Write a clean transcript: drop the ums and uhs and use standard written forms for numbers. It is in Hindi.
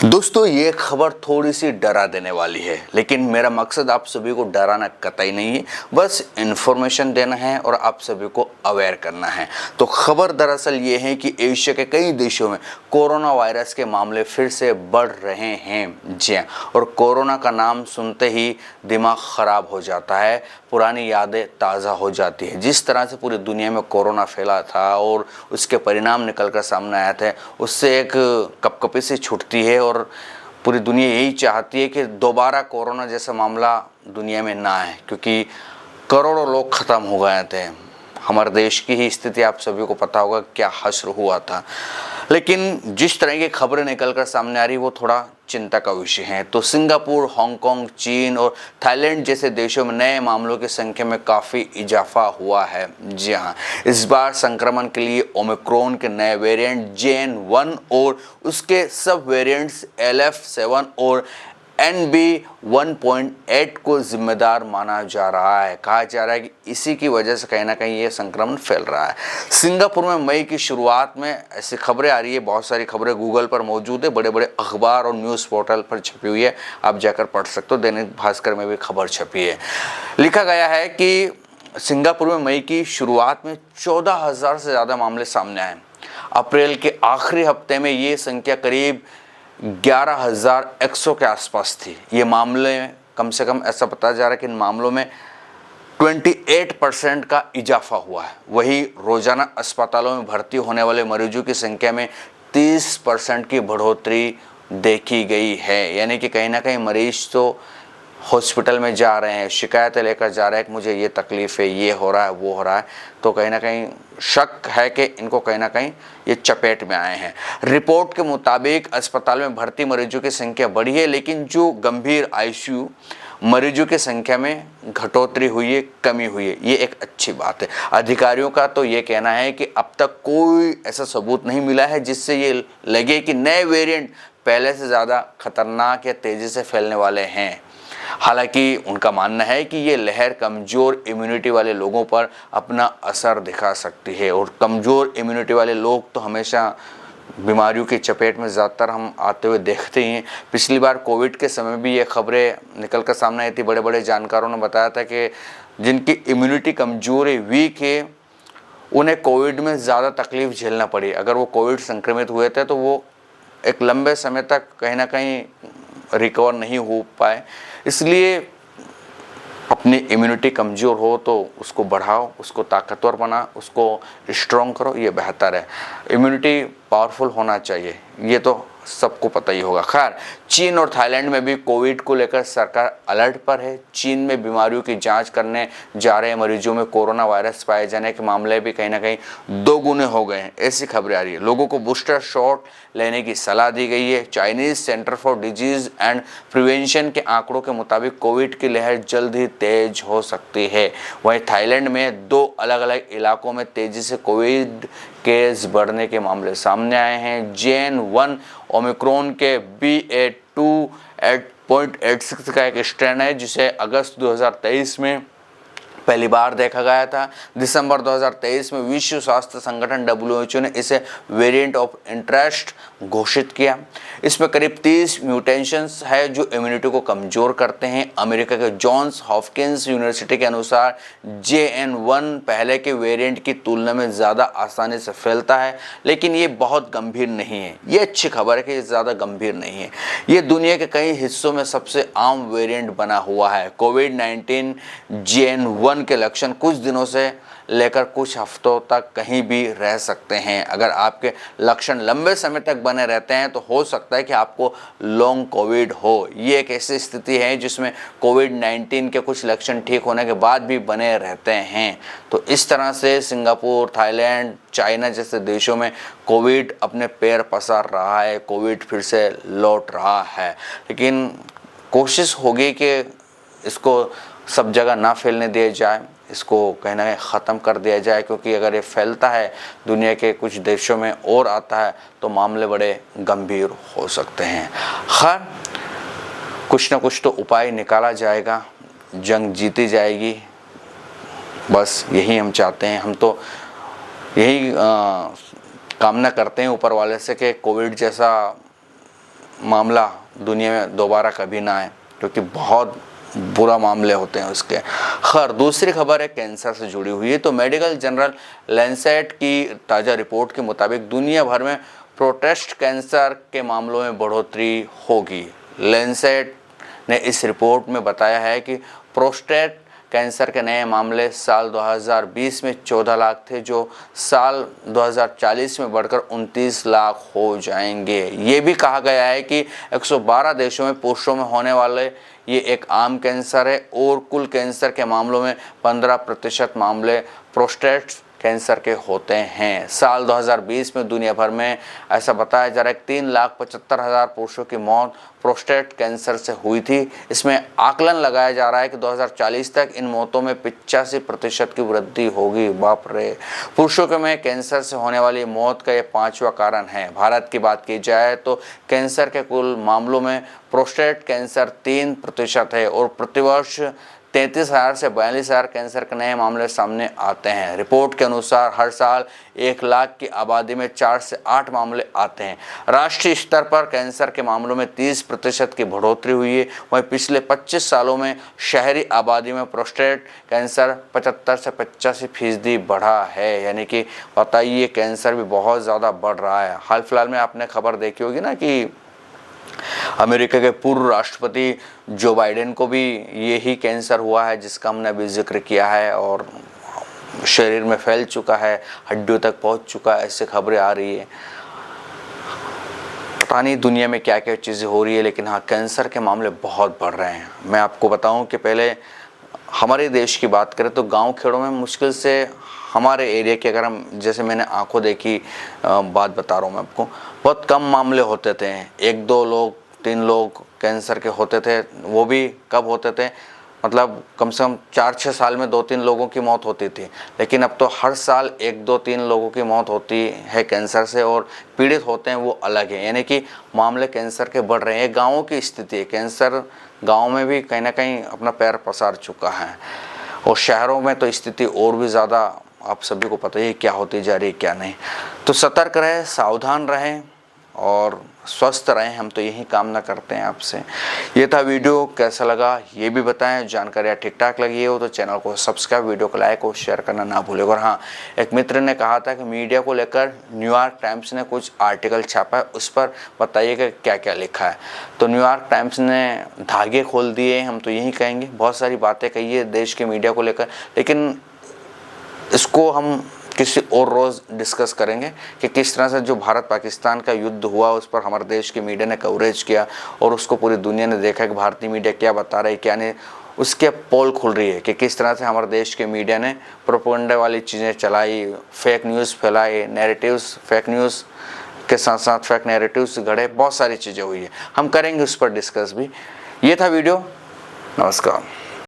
दोस्तों ये खबर थोड़ी सी डरा देने वाली है, लेकिन मेरा मकसद आप सभी को डराना कतई नहीं है, बस इन्फॉर्मेशन देना है और आप सभी को अवेयर करना है। तो खबर दरअसल ये है कि एशिया के कई देशों में कोरोना वायरस के मामले फिर से बढ़ रहे हैं। जी हाँ, और कोरोना का नाम सुनते ही दिमाग ख़राब हो जाता है, पुरानी यादें ताज़ा हो जाती है। जिस तरह से पूरी दुनिया में कोरोना फैला था और उसके परिणाम निकल कर सामने आए थे, उससे एक कपकपी सी छूटती है और पूरी दुनिया यही चाहती है कि दोबारा कोरोना जैसा मामला दुनिया में ना आए, क्योंकि करोड़ों लोग ख़त्म हो गए थे। हमारे देश की ही स्थिति आप सभी को पता होगा, क्या हश्र हुआ था। लेकिन जिस तरह की खबरें निकल कर सामने आ रही वो थोड़ा चिंता का विषय है। तो सिंगापुर, हांगकांग, चीन और थाईलैंड जैसे देशों में नए मामलों की संख्या में काफ़ी इजाफा हुआ है। जी हाँ, इस बार संक्रमण के लिए ओमिक्रॉन के नए वेरिएंट JN.1 और उसके सब वेरिएंट्स LF7 और NB.1.8 को जिम्मेदार माना जा रहा है। कहा जा रहा है कि इसी की वजह से कहीं ना कहीं ये संक्रमण फैल रहा है। सिंगापुर में मई की शुरुआत में ऐसी खबरें आ रही है, बहुत सारी खबरें गूगल पर मौजूद है, बड़े बड़े अखबार और न्यूज़ पोर्टल पर छपी हुई है, आप जाकर पढ़ सकते हो। दैनिक भास्कर में भी खबर छपी है। लिखा गया है कि सिंगापुर में मई की शुरुआत में 14,000 से ज़्यादा मामले सामने आए। अप्रैल के आखिरी हफ्ते में ये संख्या करीब 11,100 के आसपास थी। ये मामले कम से कम ऐसा बताया जा रहा है कि इन मामलों में 28% का इजाफा हुआ है। वहीं रोजाना अस्पतालों में भर्ती होने वाले मरीजों की संख्या में 30% की बढ़ोतरी देखी गई है। यानी कि कहीं ना कहीं मरीज तो हॉस्पिटल में जा रहे हैं, शिकायतें लेकर जा रहे हैं कि मुझे ये तकलीफ़ है, ये हो रहा है, वो हो रहा है। तो कहीं ना कहीं शक है कि इनको कहीं ना कहीं ये चपेट में आए हैं। रिपोर्ट के मुताबिक अस्पताल में भर्ती मरीजों की संख्या बढ़ी है, लेकिन जो गंभीर ICU मरीजों की संख्या में घटोतरी हुई है, कमी हुई है। ये एक अच्छी बात है। अधिकारियों का तो ये कहना है कि अब तक कोई ऐसा सबूत नहीं मिला है जिससे ये लगे कि नए वेरिएंट पहले से ज़्यादा खतरनाक या तेज़ी से फैलने वाले हैं। हालांकि उनका मानना है कि ये लहर कमज़ोर इम्यूनिटी वाले लोगों पर अपना असर दिखा सकती है, और कमज़ोर इम्यूनिटी वाले लोग तो हमेशा बीमारियों की चपेट में ज़्यादातर हम आते हुए देखते ही हैं। पिछली बार कोविड के समय भी ये खबरें निकल कर सामने आई थी। बड़े बड़े जानकारों ने बताया था कि जिनकी इम्यूनिटी कमज़ोर है, वीक है, उन्हें कोविड में ज़्यादा तकलीफ़ झेलना पड़ी। अगर वो कोविड संक्रमित हुए थे तो वो एक लंबे समय तक कहीं ना कहीं रिकवर नहीं हो पाए। इसलिए अपनी इम्यूनिटी कमज़ोर हो तो उसको बढ़ाओ, उसको ताकतवर बना, उसको स्ट्रॉन्ग करो, ये बेहतर है। इम्यूनिटी पावरफुल होना चाहिए, ये तो सबको पता ही होगा। खैर, चीन और थाईलैंड में भी कोविड को लेकर सरकार अलर्ट पर है। चीन में बीमारियों की जांच करने जा रहे मरीजों में कोरोना वायरस पाए जाने के मामले भी कहीं ना कहीं 2 गुने हो गए हैं, ऐसी खबरें आ रही है। लोगों को बूस्टर शॉट लेने की सलाह दी गई है। Chinese centre for disease and prevention के आंकड़ों के मुताबिक कोविड की लहर जल्द ही तेज हो सकती है। वहीं थाईलैंड में 2 अलग अलग इलाकों में तेज़ी से कोविड केस बढ़ने के मामले सामने आए हैं। JN.1 ओमिक्रॉन के BA.2.86 का एक स्ट्रेन है, जिसे अगस्त 2023 में पहली बार देखा गया था। दिसंबर 2023 में विश्व स्वास्थ्य संगठन WHO ने इसे वेरिएंट ऑफ इंटरेस्ट घोषित किया। इसमें करीब 30 म्यूटेशंस है जो इम्यूनिटी को कमज़ोर करते हैं। अमेरिका के जॉन्स हॉपकिंस यूनिवर्सिटी के अनुसार JN.1 पहले के वेरिएंट की तुलना में ज़्यादा आसानी से फैलता है, लेकिन ये बहुत गंभीर नहीं है। ये अच्छी खबर है कि ये ज़्यादा गंभीर नहीं है। ये दुनिया के कई हिस्सों में सबसे आम वेरिएंट बना हुआ है। कोविड-19 JN.1 के लक्षण कुछ दिनों से लेकर कुछ हफ्तों तक कहीं भी रह सकते हैं। अगर आपके लक्षण लंबे समय तक बने रहते हैं तो हो सकता है कि आपको लॉन्ग कोविड हो। ये एक ऐसी स्थिति है जिसमें कोविड-19 के कुछ लक्षण ठीक होने के बाद भी बने रहते हैं। तो इस तरह से सिंगापुर, थाईलैंड, चाइना जैसे देशों में कोविड अपने पैर पसार रहा है, कोविड फिर से लौट रहा है। लेकिन कोशिश होगी कि इसको सब जगह ना फैलने दिया जाए, इसको कहीं ना कहीं ख़त्म कर दिया जाए, क्योंकि अगर ये फैलता है, दुनिया के कुछ देशों में और आता है तो मामले बड़े गंभीर हो सकते हैं। खैर, कुछ ना कुछ तो उपाय निकाला जाएगा, जंग जीती जाएगी, बस यही हम चाहते हैं। हम तो यही कामना करते हैं ऊपर वाले से कि कोविड जैसा मामला दुनिया में दोबारा कभी ना आए, क्योंकि बहुत बुरा मामले होते हैं उसके। खैर, दूसरी खबर है कैंसर से जुड़ी हुई है। तो मेडिकल जर्नल लैंसेट की ताज़ा रिपोर्ट के मुताबिक दुनिया भर में प्रोस्टेट कैंसर के मामलों में बढ़ोतरी होगी। लैंसेट ने इस रिपोर्ट में बताया है कि प्रोस्टेट कैंसर के नए मामले साल 2020 में 14 लाख थे, जो साल 2040 में बढ़कर 29 लाख हो जाएंगे। ये भी कहा गया है कि 112 देशों में पुरुषों में होने वाले ये एक आम कैंसर है और कुल कैंसर के मामलों में 15% मामले प्रोस्टेट कैंसर के होते हैं। साल 2020 में दुनिया भर में ऐसा बताया जा रहा है 3,75,000 पुरुषों की मौत प्रोस्टेट कैंसर से हुई थी। इसमें आकलन लगाया जा रहा है कि 2040 तक इन मौतों में 85% की वृद्धि होगी। बाप रे! पुरुषों में कैंसर से होने वाली मौत का ये 5वां कारण है। भारत की बात की जाए तो कैंसर के कुल मामलों में प्रोस्टेट कैंसर 3% है और प्रतिवर्ष 33,000 से 42,000 कैंसर के नए मामले सामने आते हैं। रिपोर्ट के अनुसार हर साल 1 लाख की आबादी में 4 से 8 मामले आते हैं। राष्ट्रीय स्तर पर कैंसर के मामलों में 30% की बढ़ोतरी हुई है। वहीं पिछले 25 सालों में शहरी आबादी में प्रोस्टेट कैंसर 75 से 85% बढ़ा है। यानी कि बताइए, कैंसर भी बहुत ज़्यादा बढ़ रहा है। हाल फिलहाल में आपने खबर देखी होगी ना कि अमेरिका के पूर्व राष्ट्रपति जो बाइडेन को भी यही कैंसर हुआ है, जिसका हमने अभी जिक्र किया है, और शरीर में फैल चुका है, हड्डियों तक पहुंच चुका है, ऐसे खबरें आ रही है। पता नहीं दुनिया में क्या क्या चीज़ें हो रही है, लेकिन हाँ, कैंसर के मामले बहुत बढ़ रहे हैं। मैं आपको बताऊं कि पहले हमारे देश की बात करें तो गांव खेड़ों में मुश्किल से हमारे एरिया की, अगर हम, जैसे मैंने आंखों देखी बात बता रहा हूँ मैं आपको, बहुत कम मामले होते थे। 1-2 लोग 3 लोग कैंसर के होते थे। वो भी कब होते थे, मतलब कम से कम 4-6 साल में 2-3 लोगों की मौत होती थी। लेकिन अब तो हर साल 1-2-3 लोगों की मौत होती है कैंसर से, और पीड़ित होते हैं वो अलग है। यानी कि मामले कैंसर के बढ़ रहे हैं। ये गाँवों की स्थिति है। कैंसर गाँव में भी कहीं ना कहीं अपना पैर पसार चुका है, और शहरों में तो स्थिति और भी ज़्यादा, आप सभी को पता ही क्या होती जा रही है क्या नहीं। तो सतर्क रहें, सावधान रहें और स्वस्थ रहें, हम तो यही कामना करते हैं आपसे। ये था वीडियो, कैसा लगा ये भी बताएं। जानकारियाँ ठीक ठाक लगी हो तो चैनल को सब्सक्राइब, वीडियो को लाइक और शेयर करना ना भूलें। और हाँ, एक मित्र ने कहा था कि मीडिया को लेकर न्यूयॉर्क टाइम्स ने कुछ आर्टिकल छापा है, उस पर बताइएगा क्या क्या लिखा है। तो न्यूयॉर्क टाइम्स ने धागे खोल दिए, हम तो यही कहेंगे। बहुत सारी बातें कही है देश के मीडिया को लेकर, लेकिन इसको हम किसी और रोज़ डिस्कस करेंगे कि किस तरह से जो भारत पाकिस्तान का युद्ध हुआ उस पर हमारे देश के मीडिया ने कवरेज किया, और उसको पूरी दुनिया ने देखा कि भारतीय मीडिया क्या बता रही है क्या नहीं। उसके पोल खुल रही है कि किस तरह से हमारे देश के मीडिया ने प्रोपेगेंडा वाली चीज़ें चलाई, फेक न्यूज़ फैलाई, नैरेटिव्स, फेक न्यूज़ के साथ साथ फेक नैरेटिव्स गढ़े, बहुत सारी चीज़ें हुई है। हम करेंगे उस पर डिस्कस भी। ये था वीडियो, नमस्कार।